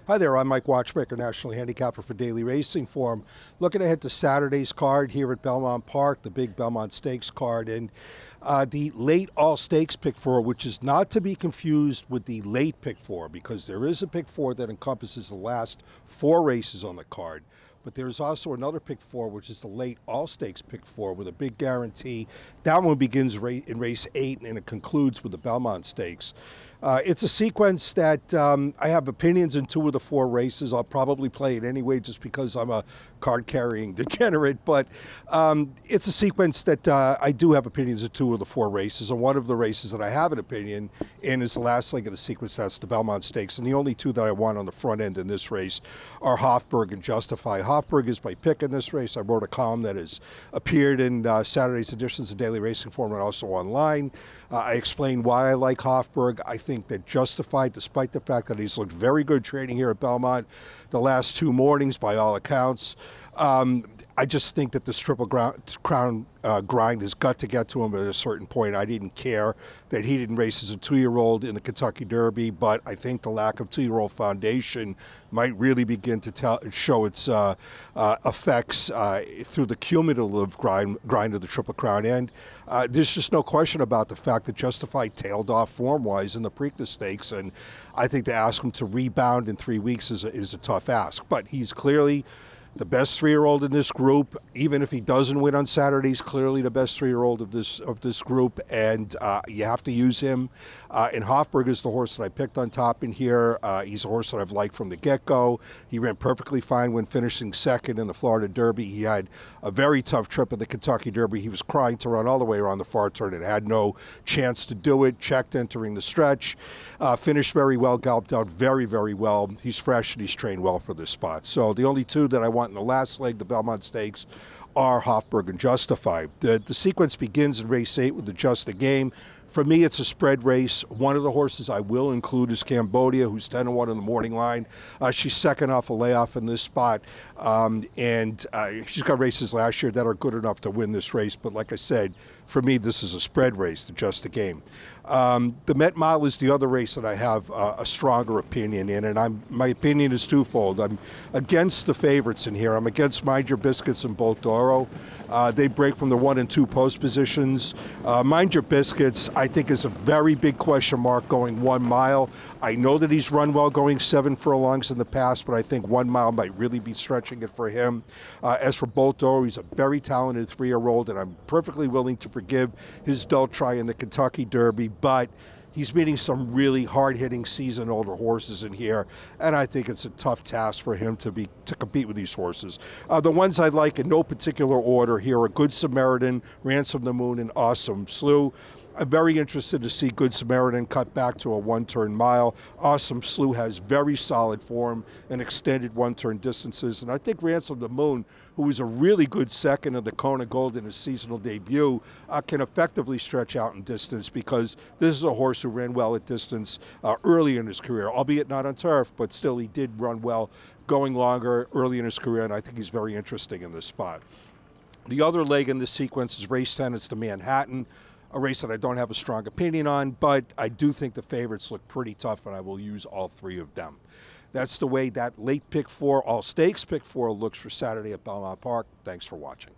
Hi there, I'm Mike Watchmaker, National Handicapper for Daily Racing Form. Looking ahead to Saturday's card here at Belmont Park, the big Belmont Stakes card, and the late all stakes pick four, which is not to be confused with the late pick four, because there is a pick four that encompasses the last 4 races on the card. But there's also another pick four, which is the late all stakes pick four with a big guarantee. That one begins in race 8 and it concludes with the Belmont Stakes. It's a sequence that I have opinions in 2 of the 4 races. I'll probably play it anyway just because I'm a card-carrying degenerate, but it's a sequence that I do have opinions in 2 of the 4 races, and one of the races that I have an opinion in is the last leg of the sequence. That's the Belmont Stakes, and the only 2 that I want on the front end in this race are Hofburg and Justify. Hofburg is my pick in this race. I wrote a column that has appeared in Saturday's editions of Daily Racing Form and also online. I explained why I like Hofburg. I think that Justify, despite the fact that he's looked very good training here at Belmont the last 2 mornings by all accounts, I just think that this Triple Crown grind has got to get to him at a certain point. I didn't care that he didn't race as a 2-year-old in the Kentucky Derby, but I think the lack of 2-year-old foundation might really begin to show its effects through the cumulative grind of the Triple Crown. And there's just no question about the fact that Justify tailed off form-wise in the Preakness Stakes, and I think to ask him to rebound in 3 weeks is a tough ask. But he's clearly the best 3-year-old in this group. Even if he doesn't win on Saturday, he's clearly the best 3-year-old of this group, and you have to use him. And Hofburg is the horse that I picked on top in here. He's a horse that I've liked from the get-go. He ran perfectly fine when finishing second in the Florida Derby. He had a very tough trip in the Kentucky Derby. He was crying to run all the way around the far turn and had no chance to do it. Checked entering the stretch. Finished very well, galloped out very, very well. He's fresh and he's trained well for this spot. So the only 2 that I want in the last leg, the Belmont Stakes, are Hofburg and Justify. The sequence begins in race 8 with the Just the Game. For me, it's a spread race. One of the horses I will include is Cambodia, who's 10-1 in the morning line. She's second off a layoff in this spot, and she's got races last year that are good enough to win this race. But like I said, for me, this is a spread race, the Just the Game. The Met Mile is the other race that I have a stronger opinion in, and my opinion is twofold. I'm against the favorites in here. I'm against Mind Your Biscuits and Bolt d'Oro. They break from the 1 and 2 post positions. Mind Your Biscuits, I think, is a very big question mark going 1 mile. I know that he's run well going 7 furlongs in the past, but I think 1 mile might really be stretching it for him. As for Bolt d'Oro, he's a very talented 3-year-old, and I'm perfectly willing to forgive his dull try in the Kentucky Derby, but he's meeting some really hard-hitting seasoned older horses in here, and I think it's a tough task for him to compete with these horses. The ones I like in no particular order here are Good Samaritan, Ransom the Moon, and Awesome Slew. I'm very interested to see Good Samaritan cut back to a 1-turn mile. Awesome Slew has very solid form and extended 1-turn distances. And I think Ransom the Moon, who was a really good second in the Kona Gold in his seasonal debut, can effectively stretch out in distance, because this is a horse who ran well at distance early in his career, albeit not on turf, but still he did run well going longer early in his career, and I think he's very interesting in this spot. The other leg in this sequence is race 10. It's the Manhattan, a race that I don't have a strong opinion on, but I do think the favorites look pretty tough, and I will use all 3 of them. That's the way that late pick 4, all stakes pick 4, looks for Saturday at Belmont Park. Thanks for watching.